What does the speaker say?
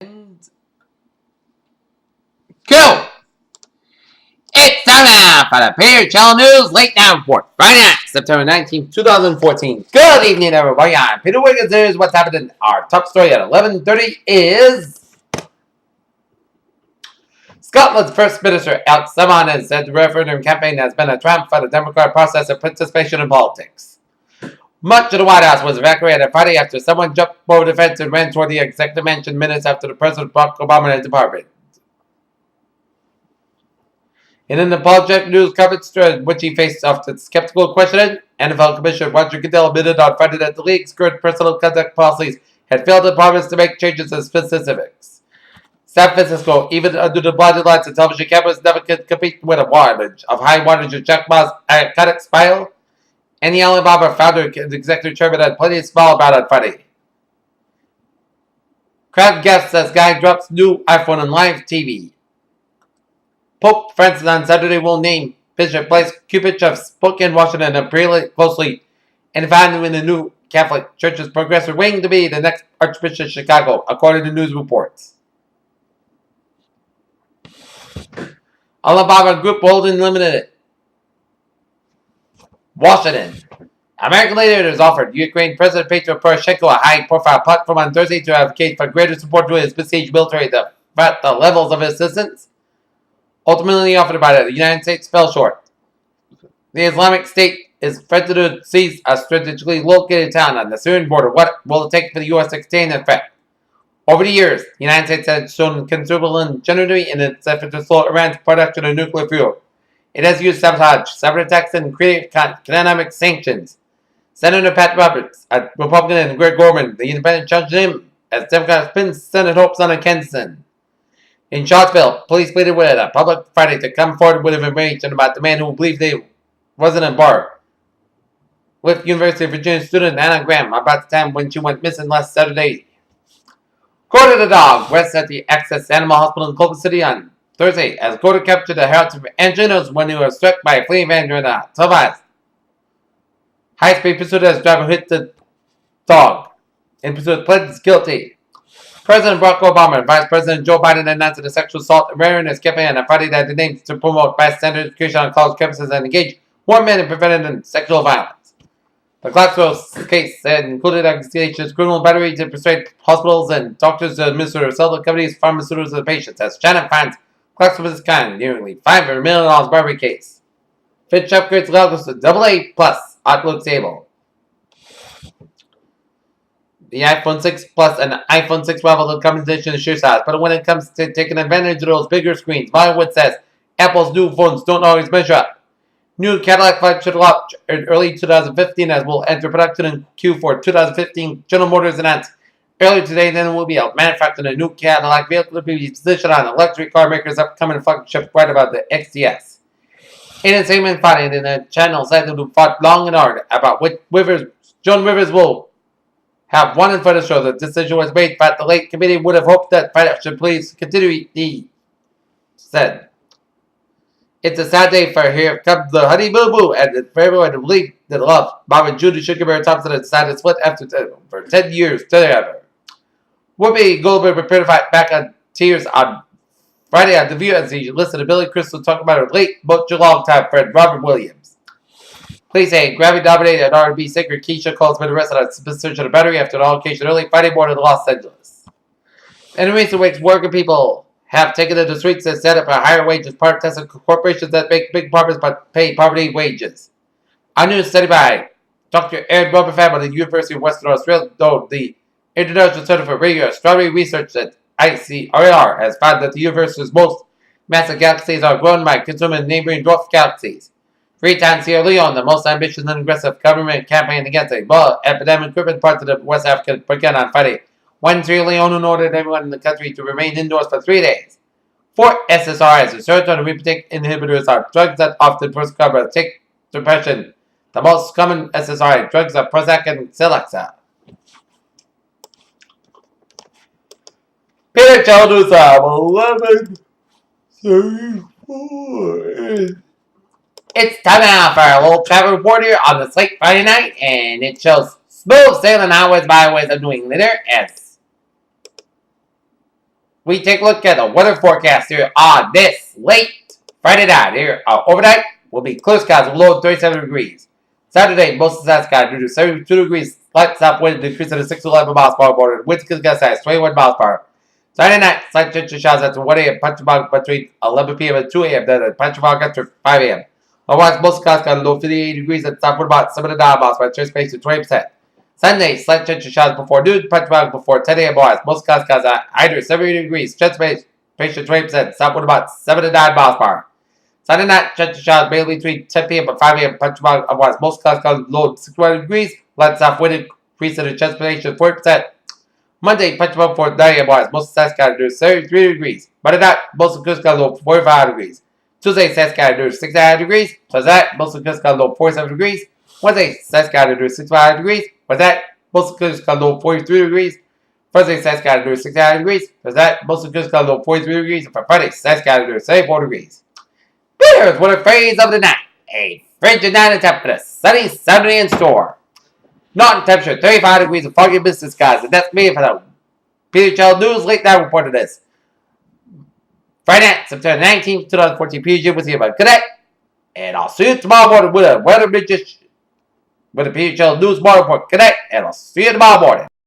And go! It's time now for the Peter Channel News Late Night Report. Friday night, September 19th, 2014. Good evening, everybody. I'm Peter Wiggins. Here's what's happening. Our top story at 11:30 is Scotland's First Minister Alex Salmond has said the referendum campaign has been a triumph for the democratic process of participation in politics. Much of the White House was evacuated Friday after someone jumped over the fence and ran toward the executive mansion minutes after the President Barack Obama had departed. And in the apologetic news coverage thread, which he faced off the skeptical questioning, NFL Commissioner Roger Goodell admitted on Friday that the league's current personal conduct policies had failed the promise to make changes to specifics. San Francisco, even under the blinded lights and television cameras, never could compete with a wattage of high wattage of Jack Ma's iconic smile. And the Alibaba founder and executive chairman had plenty to smile about on Friday. Crowd guests as guy drops new iPhone on live TV. Pope Francis on Saturday will name Bishop Blaise Cupich of Spokane, Washington, and pray closely and find him in the new Catholic Church's progressive wing to be the next Archbishop of Chicago, according to news reports. Alibaba Group Holding Limited. Washington. American leaders offered Ukraine President Petro Poroshenko a high-profile platform on Thursday to advocate for greater support to his besieged military to cut the levels of assistance ultimately offered by the United States fell short. The Islamic State is threatened to seize a strategically located town on the Syrian border. What will it take for the U.S. to extend the threat? Over the years, the United States has shown considerable ingenuity in its effort to slow Iran's production of nuclear fuel. It has used sabotage, cyber attacks, and creative economic sanctions. Senator Pat Roberts, a Republican, and Greg Gorman, the independent, challenged him as Democrats pinned Senate hopes on Kensington. In Charlottesville, police pleaded with a public Friday to come forward with information about the man who believed they wasn't a bar with University of Virginia student Anna Graham about the time when she went missing last Saturday. Court of the Dog rests at the Access Animal Hospital in Culver City on Thursday as Court captured the heralds of Angelos when he was struck by a fleeing van during a high-speed pursuit as the driver hit the dog. In pursuit, pled guilty. President Barack Obama and Vice President Joe Biden announced a sexual assault awareness campaign on Friday that they aims to promote bystander education on college campuses and engage more men in preventing sexual violence. The Glaxo case included accusations of criminal battery to persuade hospitals and doctors to administer or sell the company's pharmaceuticals to the patients, as China finds GlaxoSmithKline nearly $500 million battery case. Fitch upgrades levels to AA+, outlook stable. The iPhone 6 Plus and iPhone 6 rival the combination of sheer size, but when it comes to taking advantage of those bigger screens, Bollywood says Apple's new phones don't always measure up. New Cadillac flagship launch in early 2015 as will enter production in Q4 2015. General Motors announced earlier today that it will be manufacturing a new Cadillac vehicle to be positioned on the luxury car maker's upcoming flagship right about the XTS. In a statement Friday, the channel said that it fought long and hard about which Joan Rivers will have won for the show. The decision was made, but the late committee would have hoped that Friday should please continue, he said. It's a sad day for here comes the honey boo boo, and for everyone to believe that love. Bob and Judy Sugarberry Thompson had decided to split after for 10 years together. Whoopi Goldberg prepared to fight back on tears on Friday on The View as he listened to Billy Crystal talk about her late, but longtime friend Robert Williams. Police say Grammy-nominated R&B singer Keisha Cole's been arrested on suspicion of battery after an altercation early Friday morning in Los Angeles. In recent weeks, working people have taken to the streets and set up for higher wages, protesting corporations that make big profits but pay poverty wages. A new study by Dr. Aaron Roberfam of the University of Western Australia, though the International Center for Radio Astronomy Research at ICRR has found that the universe's most massive galaxies are grown by consuming neighboring dwarf galaxies. Freetown, Sierra Leone, the most ambitious and aggressive government campaign against Ebola epidemic gripping parts of the West African began on Friday, when Sierra Leone ordered everyone in the country to remain indoors for 3 days. 4 SSRIs, a serotonin reuptake inhibitors, are drugs that often prescribe or take depression. The most common SSRI drugs are Prozac and Celexa. Peter Channel News 11:34. It's time now for a little travel report here on the Slate Friday night, and it shows smooth sailing highways, byways of New England as we take a look at the weather forecast here on this late Friday night. Here, overnight will be clear skies with low 37 degrees. Saturday, most of the sky due to 72 degrees, slight south wind increase to 6 to 11 miles per hour border. Wind gust size 21 miles per hour. Saturday night, slight chance of showers after 1 a.m. Punch about between 11 p.m. and 2 a.m. Then punch about after 5 a.m. Otherwise, most skies got low 58 degrees and south wind about 7 to 9 miles per hour. Chance space to 20%. Sunday, slight chance of showers before noon, punch about before 10 a.m. Otherwise, most skies got either 70 degrees, chance space to 20%. South wind about 7 to 9 miles per hour. Sunday night, chance of showers mainly between 10 p.m. and 5 a.m. Punch about otherwise, most skies got low 61 degrees. Light south wind increase to the chance space to 40%. Monday, punch about for 9 a.m. Wise. Most of Saskatchewan do 33 degrees. Monday night, most of Cusco low 45 degrees. Tuesday, Saskatchewan do 69 degrees. Thursday night, most of Cusco low 47 degrees. Wednesday, Saskatchewan do 65 degrees. Wednesday night, most of Cusco low 43 degrees. Thursday, Saskatchewan do 69 degrees. Thursday night, most of Cusco low 43 degrees. And for Friday, Saskatchewan do 74 degrees. Here's what a phrase of the night. A frigid night in temperature, sunny Saturday in store. Not in temperature, 35 degrees of foggy business skies. And that's me for the PHL News Late Night reported this. Friday night, September 19th, 2014, PHL was here about good night. And I'll see you tomorrow morning with a weather with the PHL News Morning Report. Good night, and I'll see you tomorrow morning.